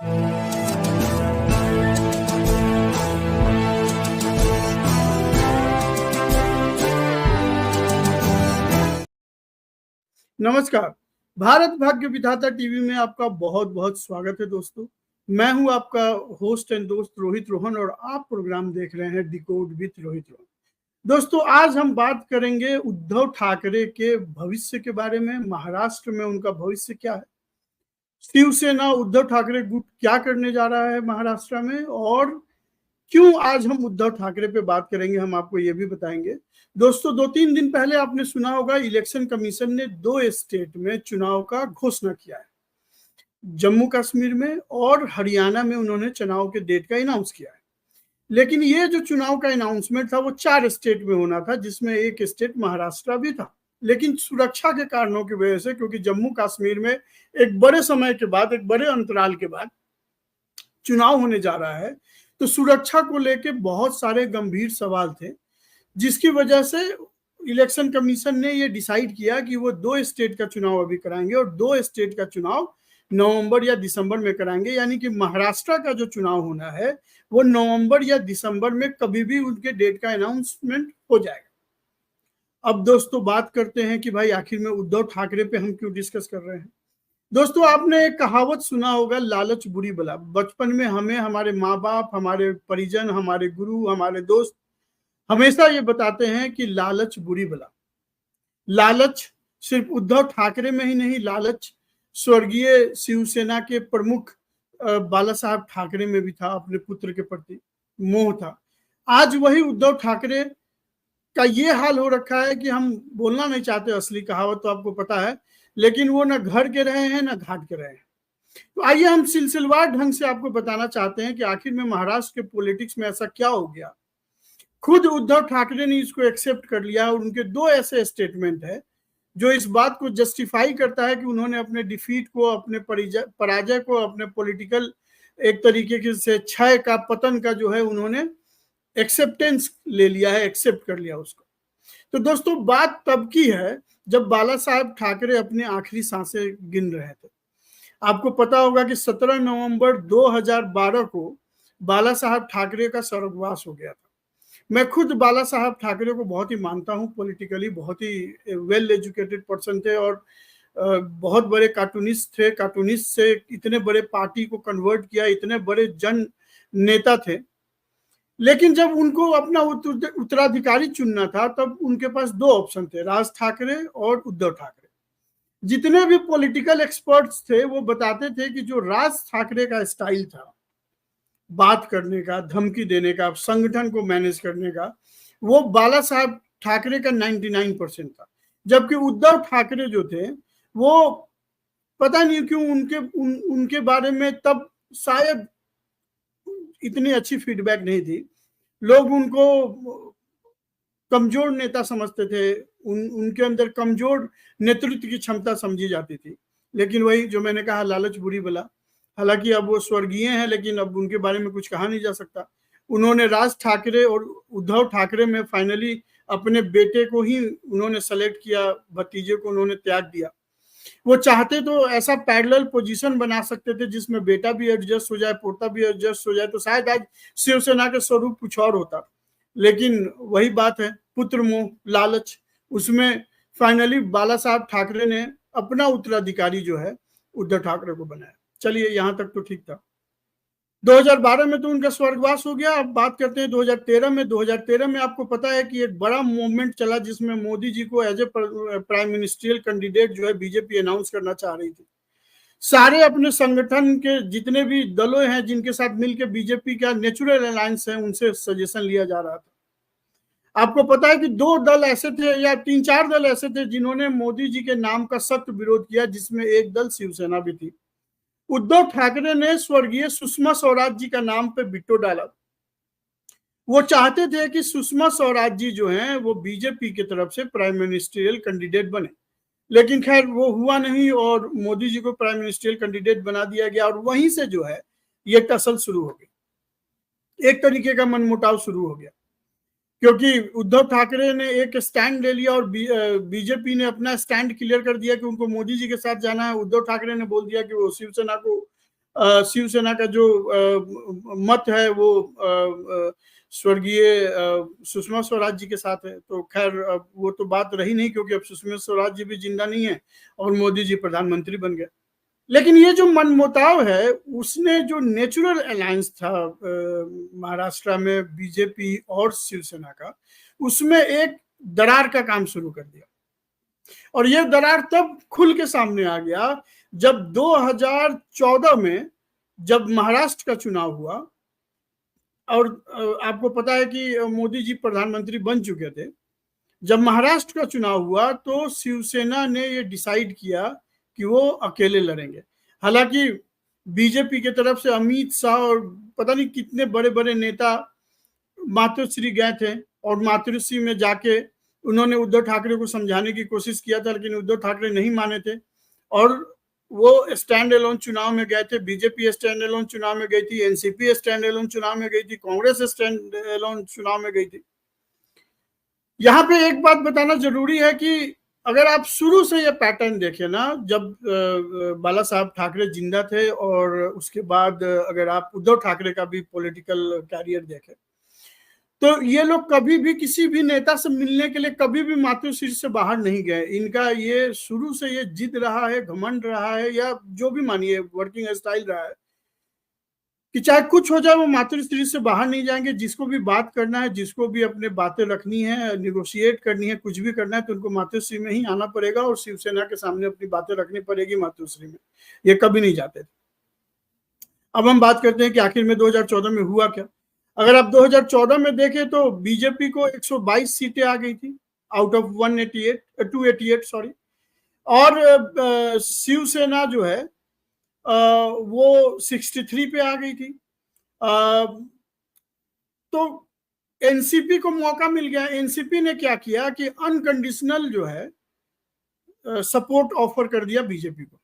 नमस्कार। भारत भाग्य विधाता टीवी में आपका बहुत-बहुत स्वागत है दोस्तों। मैं हूं आपका होस्ट एंड दोस्त रोहित रोहन और आप प्रोग्राम देख रहे हैं डिकोड विद रोहित रोहन। दोस्तों, आज हम बात करेंगे उद्धव ठाकरे के भविष्य के बारे में। महाराष्ट्र में उनका भविष्य क्या है? शिवसेना उद्धव ठाकरे गुट क्या करने जा रहा है महाराष्ट्र में, और क्यों आज हम उद्धव ठाकरे पे बात करेंगे, हम आपको ये भी बताएंगे। दोस्तों, 2-3 दिन पहले आपने सुना होगा, इलेक्शन कमीशन ने 2 स्टेट में चुनाव का घोषणा किया है। जम्मू कश्मीर में और हरियाणा में उन्होंने चुनाव के डेट का अनाउंस किया है। लेकिन ये जो चुनाव का अनाउंसमेंट था वो 4 स्टेट में होना था, जिसमें एक स्टेट महाराष्ट्र भी था। लेकिन सुरक्षा के कारणों की वजह से, क्योंकि जम्मू कश्मीर में एक बड़े समय के बाद, एक बड़े अंतराल के बाद चुनाव होने जा रहा है, तो सुरक्षा को लेके बहुत सारे गंभीर सवाल थे, जिसकी वजह से इलेक्शन कमीशन ने ये डिसाइड किया कि वो 2 स्टेट का चुनाव अभी कराएंगे और 2 स्टेट का चुनाव नवंबर या दिसंबर में कराएंगे। यानी कि महाराष्ट्र का जो चुनाव होना है वो नवंबर या दिसंबर में कभी भी उनके डेट का अनाउंसमेंट हो जाएगा। अब दोस्तों, बात करते हैं कि भाई आखिर में उद्धव ठाकरे पे हम क्यों डिस्कस कर रहे हैं। दोस्तों, आपने एक कहावत सुना होगा, लालच बुरी बला। बचपन में हमें हमारे माँ बाप, हमारे परिजन, हमारे गुरु, हमारे दोस्त हमेशा ये बताते हैं कि लालच बुरी बला। लालच सिर्फ उद्धव ठाकरे में ही नहीं, लालच स्वर्गीय शिवसेना के प्रमुख बाला साहब ठाकरे में भी था। अपने पुत्र के प्रति मोह था। आज वही उद्धव ठाकरे का ये हाल हो रखा है कि हम बोलना नहीं चाहते, असली कहावत तो आपको पता है, लेकिन वो ना घर के रहे हैं ना घाट के रहे हैं। तो आइए हम सिलसिलेवार ढंग से आपको बताना चाहते हैं कि आखिर में महाराष्ट्र के पॉलिटिक्स में ऐसा क्या हो गया। खुद उद्धव ठाकरे ने इसको एक्सेप्ट कर लिया और उनके 2 ऐसे स्टेटमेंट है जो इस बात को जस्टिफाई करता है कि उन्होंने अपने डिफीट को, अपने पराजय को, अपने पॉलिटिकल एक तरीके से क्षय का, पतन का जो है, उन्होंने एक्सेप्टेंस ले लिया है, एक्सेप्ट कर लिया उसको। तो दोस्तों, बात तब की है जब बाला साहब ठाकरे अपने आखिरी सांसें गिन रहे थे। आपको पता होगा कि 17 नवंबर 2012 को बाला साहब ठाकरे का स्वर्गवास हो गया था। मैं खुद बाला साहब ठाकरे को बहुत ही मानता हूं, पॉलिटिकली बहुत ही वेल एजुकेटेड पर्सन थे और बहुत बड़े कार्टूनिस्ट थे। कार्टूनिस्ट से इतने बड़े पार्टी को कन्वर्ट किया, इतने बड़े जन नेता थे। लेकिन जब उनको अपना उत्तराधिकारी चुनना था, तब उनके पास 2 ऑप्शन थे, राज ठाकरे और उद्धव ठाकरे। जितने भी पॉलिटिकल एक्सपर्ट्स थे वो बताते थे कि जो राज ठाकरे का स्टाइल था बात करने का, धमकी देने का, संगठन को मैनेज करने का, वो बाला साहब ठाकरे का 99% था। जबकि उद्धव ठाकरे जो थे वो पता नहीं क्यों उनके बारे में तब शायद इतनी अच्छी फीडबैक नहीं थी। लोग उनको कमजोर नेता समझते थे, उनके अंदर कमजोर नेतृत्व की क्षमता समझी जाती थी। लेकिन वही जो मैंने कहा, लालच बुरी बला। हालांकि अब वो स्वर्गीय हैं, लेकिन अब उनके बारे में कुछ कहा नहीं जा सकता। उन्होंने राज ठाकरे और उद्धव ठाकरे में फाइनली अपने बेटे को ही उन्होंने सेलेक्ट किया, भतीजे को उन्होंने त्याग दिया। वो चाहते तो ऐसा पैरेलल पोजीशन बना सकते थे जिसमें बेटा भी एडजस्ट हो जाए, पोता भी एडजस्ट हो जाए, तो शायद आज शिवसेना का स्वरूप कुछ और होता। लेकिन वही बात है, पुत्र मोह, लालच, उसमें फाइनली बाला साहब ठाकरे ने अपना उत्तराधिकारी जो है उद्धव ठाकरे को बनाया। चलिए, यहां तक तो ठीक था। 2012 में तो उनका स्वर्गवास हो गया। अब बात करते हैं 2013 में। 2013 में आपको पता है कि एक बड़ा मूवमेंट चला जिसमें मोदी जी को as a prime ministerial candidate जो है बीजेपी अनाउंस करना चाह रही थी। सारे अपने संगठन के जितने भी दलों हैं जिनके साथ मिलकर बीजेपी का नेचुरल अलायंस है, उनसे सजेशन लिया जा रहा था। आपको पता है कि 2 दल ऐसे थे या 3-4 दल ऐसे थे जिन्होंने मोदी जी के नाम का सख्त विरोध किया, जिसमें एक दल शिवसेना भी थी। उद्धव ठाकरे ने स्वर्गीय सुषमा स्वराज जी का नाम पे बिट्टो डाला। वो चाहते थे कि सुषमा स्वराज जी जो हैं वो बीजेपी की तरफ से प्राइम मिनिस्ट्रियल कैंडिडेट बने, लेकिन खैर वो हुआ नहीं और मोदी जी को प्राइम मिनिस्ट्रियल कैंडिडेट बना दिया गया। और वहीं से जो है ये टसल शुरू हो गई, एक तरीके का मनमुटाव शुरू हो गया, क्योंकि उद्धव ठाकरे ने एक स्टैंड ले लिया और बीजेपी ने अपना स्टैंड क्लियर कर दिया कि उनको मोदी जी के साथ जाना है। उद्धव ठाकरे ने बोल दिया कि वो शिवसेना को शिवसेना का जो मत है वो स्वर्गीय सुषमा स्वराज जी के साथ है। तो खैर अब वो तो बात रही नहीं, क्योंकि अब सुषमा स्वराज जी भी जिंदा नहीं है और मोदी जी प्रधानमंत्री बन गए। लेकिन ये जो मनमुटाव है, उसने जो नेचुरल अलायंस था महाराष्ट्र में बीजेपी और शिवसेना का, उसमें एक दरार का काम शुरू कर दिया। और ये दरार तब खुल के सामने आ गया जब 2014 में जब महाराष्ट्र का चुनाव हुआ, और आपको पता है कि मोदी जी प्रधानमंत्री बन चुके थे। जब महाराष्ट्र का चुनाव हुआ तो शिवसेना ने ये डिसाइड किया कि वो अकेले लड़ेंगे। हालांकि बीजेपी की तरफ से अमित शाह और पता नहीं कितने बड़े बड़े नेता मातोश्री गए थे, और मातोश्री में जाके उन्होंने उद्धव ठाकरे को समझाने की कोशिश किया था, लेकिन उद्धव ठाकरे नहीं माने थे और वो स्टैंड अलोन चुनाव में गए थे। बीजेपी स्टैंड अलोन चुनाव में गई थी, एनसीपी स्टैंड अलोन चुनाव में गई थी, कांग्रेस स्टैंड अलोन चुनाव में गई थी। यहाँ पे एक बात बताना जरूरी है कि अगर आप शुरू से ये पैटर्न देखें ना, जब बाला साहब ठाकरे जिंदा थे और उसके बाद अगर आप उद्धव ठाकरे का भी पॉलिटिकल कैरियर देखें, तो ये लोग कभी भी किसी भी नेता से मिलने के लिए कभी भी मातृश्री से बाहर नहीं गए। इनका ये शुरू से ये जिद रहा है, घमंड रहा है, या जो भी मानिए वर्किंग स्टाइल रहा है कि चाहे कुछ हो जाए वो मातृश्री से बाहर नहीं जाएंगे। जिसको भी बात करना है, जिसको भी अपने बातें रखनी है, निगोशिएट करनी है, कुछ भी करना है, तो उनको मातृश्री में ही आना पड़ेगा और शिवसेना के सामने अपनी बातें रखनी पड़ेगी मातृश्री में। ये कभी नहीं जाते थे। अब हम बात करते हैं कि आखिर में 2014 में हुआ क्या। अगर आप 2014 में देखें तो बीजेपी को 122 सीटें आ गई थी आउट ऑफ 288 सॉरी, और शिवसेना जो है वो 63 पे आ गई थी। तो एनसीपी को मौका मिल गया। एनसीपी ने क्या किया कि अनकंडीशनल जो है सपोर्ट ऑफर कर दिया बीजेपी को।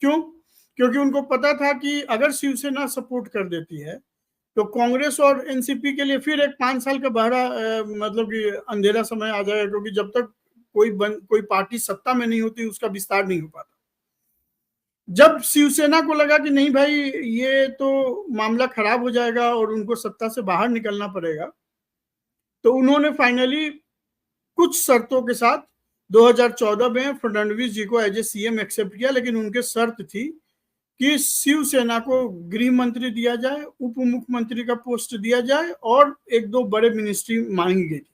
क्यों? क्योंकि उनको पता था कि अगर शिवसेना सपोर्ट कर देती है तो कांग्रेस और एनसीपी के लिए फिर एक 5 साल का बहरा मतलब कि अंधेरा समय आ जाएगा, क्योंकि जब तक कोई पार्टी सत्ता में नहीं होती उसका विस्तार नहीं हो पाता। जब शिवसेना को लगा कि नहीं भाई ये तो मामला खराब हो जाएगा और उनको सत्ता से बाहर निकलना पड़ेगा, तो उन्होंने फाइनली कुछ शर्तों के साथ 2014 में फडणवीस जी को एज ए सीएम एक्सेप्ट किया। लेकिन उनके शर्त थी कि शिवसेना को गृह मंत्री दिया जाए, उप मुख्यमंत्री का पोस्ट दिया जाए और एक दो बड़े मिनिस्ट्री मांगी गई थी,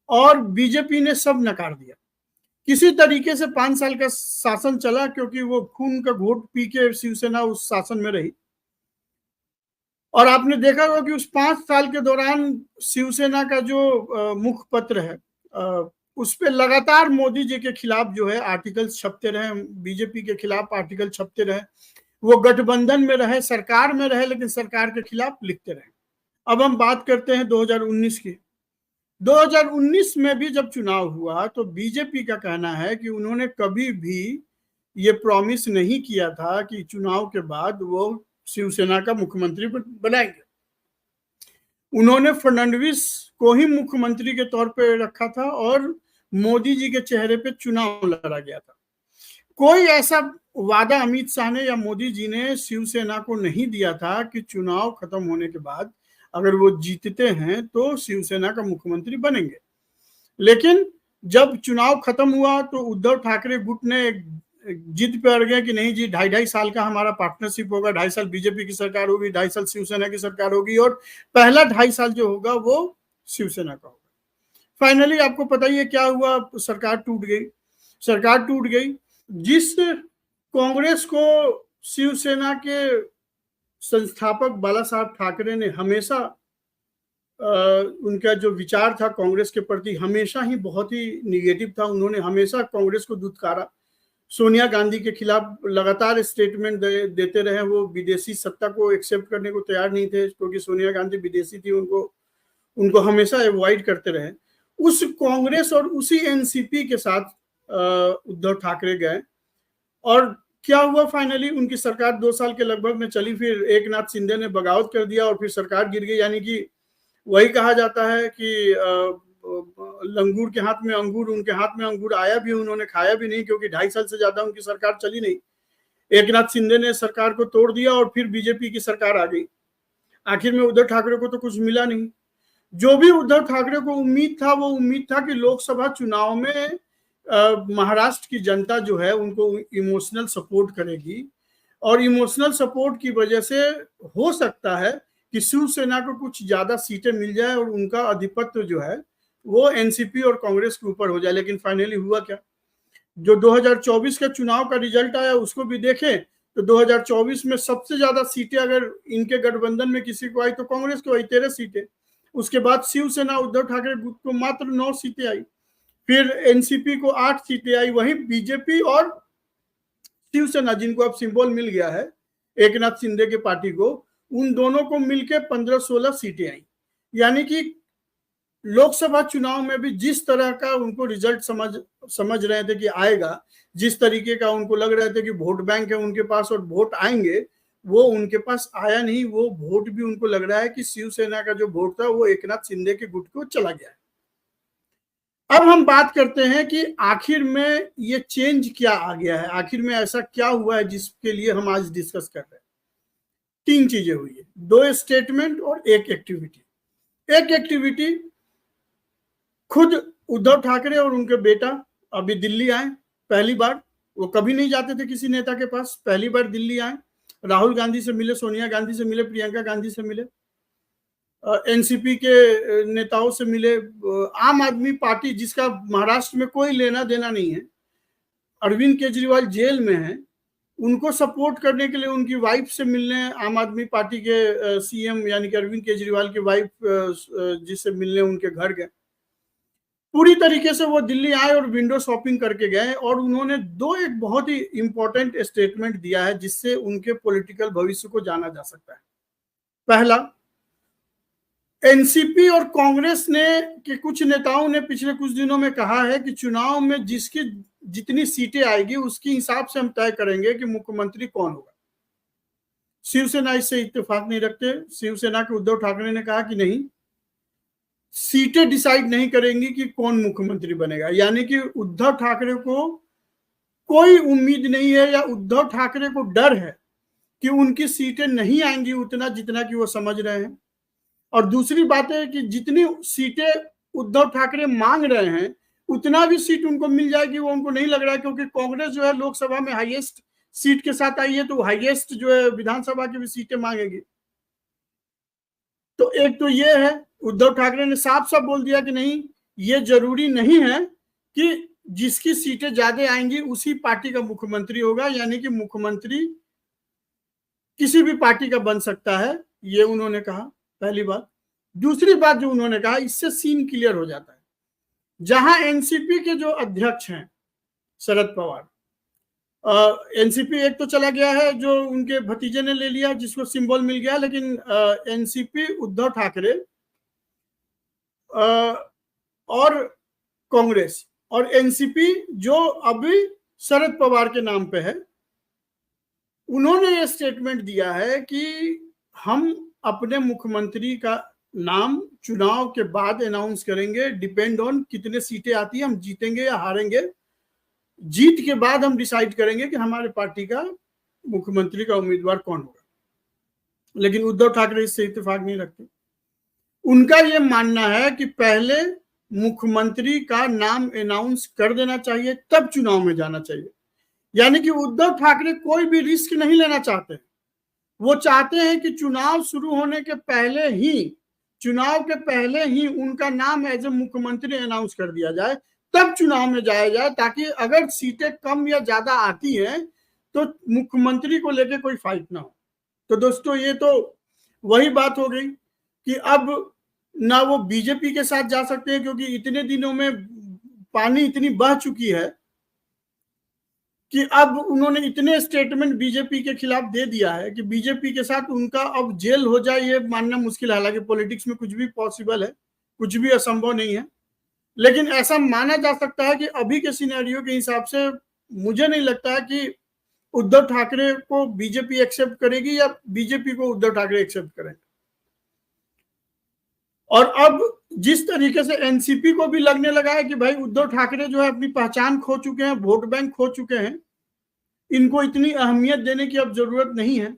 और बीजेपी ने सब नकार दिया। किसी तरीके से 5 साल का शासन चला, क्योंकि वो खून का घोट पी के शिवसेना उस शासन में रही। और आपने देखा होगा कि उस 5 साल के दौरान शिवसेना का जो मुखपत्र है उस पर लगातार मोदी जी के खिलाफ जो है आर्टिकल छपते रहे, बीजेपी के खिलाफ आर्टिकल छपते रहे। वो गठबंधन में रहे, सरकार में रहे, लेकिन सरकार के खिलाफ लिखते रहे। अब हम बात करते हैं 2019 की। 2019 में भी जब चुनाव हुआ तो बीजेपी का कहना है कि उन्होंने कभी भी ये प्रॉमिस नहीं किया था कि चुनाव के बाद वो शिवसेना का मुख्यमंत्री बनाएंगे। उन्होंने फडणवीस को ही मुख्यमंत्री के तौर पे रखा था और मोदी जी के चेहरे पे चुनाव लड़ा गया था। कोई ऐसा वादा अमित शाह ने या मोदी जी ने शिवसेना को नहीं दिया था कि चुनाव खत्म होने के बाद अगर वो जीतते हैं तो शिवसेना का मुख्यमंत्री बनेंगे। लेकिन जब चुनाव खत्म हुआ तो उद्धव ठाकरे गुट ने जिद पे अड़ गए कि नहीं जी, 2.5 साल का हमारा पार्टनरशिप होगा, 2.5 साल बीजेपी की सरकार होगी, 2.5 साल शिवसेना की सरकार होगी, और पहला 2.5 साल जो होगा वो शिवसेना का होगा। फाइनली आपको पता ही है क्या हुआ, सरकार टूट गई। सरकार टूट गई। जिस कांग्रेस को शिवसेना के संस्थापक बाला साहब ठाकरे ने हमेशा उनका जो विचार था कांग्रेस के प्रति हमेशा ही बहुत ही निगेटिव था। उन्होंने हमेशा कांग्रेस को दुत्कारा, सोनिया गांधी के खिलाफ लगातार स्टेटमेंट देते रहे। वो विदेशी सत्ता को एक्सेप्ट करने को तैयार नहीं थे, क्योंकि सोनिया गांधी विदेशी थी, उनको हमेशा अवॉइड करते रहे। उस कांग्रेस और उसी एनसीपी के साथ उद्धव ठाकरे गए, और क्या हुआ, फाइनली उनकी सरकार 2 साल के लगभग में चली। फिर एकनाथ शिंदे ने बगावत कर दिया और फिर सरकार गिर गई। यानी कि वही कहा जाता है कि लंगूर के हाथ में अंगूर, उनके हाथ में अंगूर आया भी, उन्होंने खाया भी नहीं, क्योंकि 2.5 साल से ज्यादा उनकी सरकार चली नहीं। एकनाथ शिंदे ने सरकार को तोड़ दिया और फिर बीजेपी की सरकार आ गई। आखिर में उद्धव ठाकरे को तो कुछ मिला नहीं। जो भी उद्धव ठाकरे को उम्मीद था, वो उम्मीद था कि लोकसभा चुनाव में महाराष्ट्र की जनता जो है उनको इमोशनल सपोर्ट करेगी और इमोशनल सपोर्ट की वजह से हो सकता है कि शिवसेना को कुछ ज्यादा सीटें मिल जाए और उनका आधिपत्य जो है वो एनसीपी और कांग्रेस के ऊपर हो जाए। लेकिन फाइनली हुआ क्या? जो 2024 का चुनाव का रिजल्ट आया उसको भी देखें तो 2024 में सबसे ज्यादा सीटें अगर इनके गठबंधन में किसी को आई तो कांग्रेस को आई 13 सीटें। उसके बाद शिवसेना उद्धव ठाकरे गुट को मात्र 9 सीटें आई, फिर एनसीपी को 8 सीटें आई, वहीं बीजेपी और शिवसेना जिनको अब सिंबल मिल गया है एकनाथ शिंदे के पार्टी को, उन दोनों को मिलकर 15-16 सीटें आई। यानी कि लोकसभा चुनाव में भी जिस तरह का उनको रिजल्ट समझ रहे थे कि आएगा, जिस तरीके का उनको लग रहे थे कि वोट बैंक है उनके पास और वोट आएंगे, वो उनके पास आया नहीं। वो वोट भी उनको लग रहा है कि शिवसेना का जो वोट था वो एकनाथ शिंदे के गुट को चला गया है। अब हम बात करते हैं कि आखिर में ये चेंज क्या आ गया है, आखिर में ऐसा क्या हुआ है जिसके लिए हम आज डिस्कस कर रहे हैं। 3 चीजें हुई है, 2 स्टेटमेंट और 1 एक्टिविटी। एक एक्टिविटी, खुद उद्धव ठाकरे और उनके बेटा अभी दिल्ली आए, पहली बार। वो कभी नहीं जाते थे किसी नेता के पास, पहली बार दिल्ली आए, राहुल गांधी से मिले, सोनिया गांधी से मिले, प्रियंका गांधी से मिले, एनसीपी के नेताओं से मिले। आम आदमी पार्टी जिसका महाराष्ट्र में कोई लेना देना नहीं है, अरविंद केजरीवाल जेल में है, उनको सपोर्ट करने के लिए उनकी वाइफ से मिलने आम आदमी पार्टी के सीएम यानी कि अरविंद केजरीवाल की वाइफ जिससे मिलने उनके घर गए। पूरी तरीके से वो दिल्ली आए और विंडो शॉपिंग करके गए और उन्होंने एक बहुत ही इंपॉर्टेंट स्टेटमेंट दिया है जिससे उनके पॉलिटिकल भविष्य को जाना जा सकता है। पहला, एनसीपी और कांग्रेस ने के कुछ नेताओं ने पिछले कुछ दिनों में कहा है कि चुनाव में जिसकी जितनी सीटें आएगी उसके हिसाब से हम तय करेंगे कि मुख्यमंत्री कौन होगा। शिवसेना इससे इत्तेफाक नहीं रखते। शिवसेना के उद्धव ठाकरे ने कहा कि नहीं, सीटें डिसाइड नहीं करेंगी कि कौन मुख्यमंत्री बनेगा। यानी कि उद्धव ठाकरे को कोई उम्मीद नहीं है या उद्धव ठाकरे को डर है कि उनकी सीटें नहीं आएंगी उतना जितना कि वो समझ रहे हैं। और दूसरी बात है कि जितनी सीटें उद्धव ठाकरे मांग रहे हैं उतना भी सीट उनको मिल जाएगी, वो उनको नहीं लग रहा है, क्योंकि कांग्रेस जो है लोकसभा में हाईएस्ट सीट के साथ आई है तो हाईएस्ट जो है विधानसभा की भी सीटें मांगेगी। तो एक तो ये है, उद्धव ठाकरे ने साफ साफ बोल दिया कि नहीं, ये जरूरी नहीं है कि जिसकी सीटें ज्यादा आएंगी उसी पार्टी का मुख्यमंत्री होगा, यानी कि मुख्यमंत्री किसी भी पार्टी का बन सकता है, ये उन्होंने कहा, पहली बात। दूसरी बात जो उन्होंने कहा, इससे सीन क्लियर हो जाता है। जहां एनसीपी के जो अध्यक्ष हैं शरद पवार, एनसीपी एक तो चला गया है जो उनके भतीजे ने ले लिया जिसको सिंबल मिल गया, लेकिन एनसीपी उद्धव ठाकरे और कांग्रेस और एनसीपी जो अभी शरद पवार के नाम पे है, उन्होंने ये स्टेटमेंट दिया है कि हम अपने मुख्यमंत्री का नाम चुनाव के बाद अनाउंस करेंगे, डिपेंड ऑन कितने सीटें आती है, हम जीतेंगे या हारेंगे, जीत के बाद हम डिसाइड करेंगे कि हमारे पार्टी का मुख्यमंत्री का उम्मीदवार कौन होगा। लेकिन उद्धव ठाकरे इससे इत्तेफाक नहीं रखते। उनका यह मानना है कि पहले मुख्यमंत्री का नाम अनाउंस कर देना चाहिए तब चुनाव में जाना चाहिए। यानी कि उद्धव ठाकरे कोई भी रिस्क नहीं लेना चाहते। वो चाहते हैं कि चुनाव शुरू होने के पहले ही उनका नाम एज ए मुख्यमंत्री अनाउंस कर दिया जाए, तब चुनाव में जाया जाए, ताकि अगर सीटें कम या ज्यादा आती हैं तो मुख्यमंत्री को लेकर कोई फाइट ना हो। तो दोस्तों, ये तो वही बात हो गई कि अब ना वो बीजेपी के साथ जा सकते हैं, क्योंकि इतने दिनों में पानी इतनी बह चुकी है कि अब उन्होंने इतने स्टेटमेंट बीजेपी के खिलाफ दे दिया है कि बीजेपी के साथ उनका अब जेल हो जाए ये मानना मुश्किल है। हालांकि पॉलिटिक्स में कुछ भी पॉसिबल है, कुछ भी असंभव नहीं है, लेकिन ऐसा माना जा सकता है कि अभी के सिनेरियो के हिसाब से मुझे नहीं लगता है कि उद्धव ठाकरे को बीजेपी एक्सेप्ट करेगी या बीजेपी को उद्धव ठाकरे एक्सेप्ट करेंगे। और अब जिस तरीके से एनसीपी को भी लगने लगा है कि भाई उद्धव ठाकरे जो है अपनी पहचान खो चुके हैं, वोट बैंक खो चुके हैं, इनको इतनी अहमियत देने की अब जरूरत नहीं है।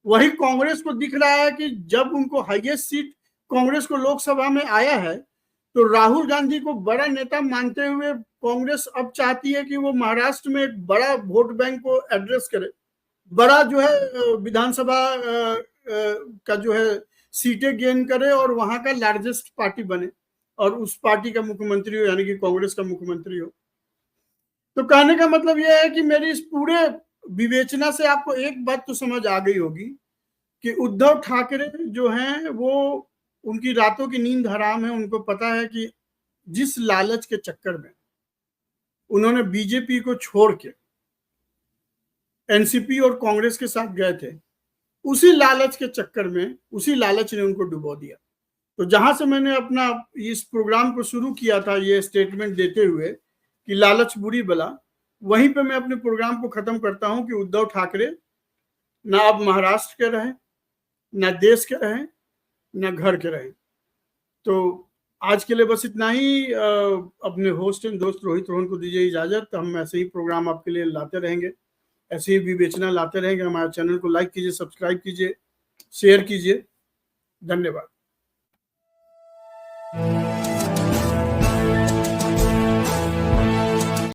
वही कांग्रेस को दिख रहा है कि जब उनको हाईएस्ट सीट कांग्रेस को लोकसभा में आया है, तो राहुल गांधी को बड़ा नेता मानते हुए कांग्रेस अब चाहती है कि वो महाराष्ट्र में एक बड़ा वोट बैंक को एड्रेस करे, बड़ा जो है विधानसभा का जो है सीटें गेन करे और वहां का लार्जेस्ट पार्टी बने और उस पार्टी का मुख्यमंत्री हो, यानी कि कांग्रेस का मुख्यमंत्री हो। तो कहने का मतलब यह है कि मेरी इस पूरे विवेचना से आपको एक बात तो समझ आ गई होगी कि उद्धव ठाकरे जो हैं वो, उनकी रातों की नींद हराम है। उनको पता है कि जिस लालच के चक्कर में उन्होंने बीजेपी को छोड़ के एनसीपी और कांग्रेस के साथ गए थे, उसी लालच के चक्कर में उसी लालच ने उनको डुबो दिया। तो जहां से मैंने अपना इस प्रोग्राम को शुरू किया था ये स्टेटमेंट देते हुए कि लालच बुरी बला, वहीं पे मैं अपने प्रोग्राम को खत्म करता हूं कि उद्धव ठाकरे ना अब महाराष्ट्र के रहे, ना देश के रहे, ना घर के रहे। तो आज के लिए बस इतना ही। अपने होस्ट एंड दोस्त रोहित रोहन को दीजिए इजाजत। हम ऐसे ही प्रोग्राम आपके लिए लाते रहेंगे, ऐसे ही विवेचना लाते रहेंगे। हमारे चैनल को लाइक कीजिए, सब्सक्राइब कीजिए, शेयर कीजिए। धन्यवाद।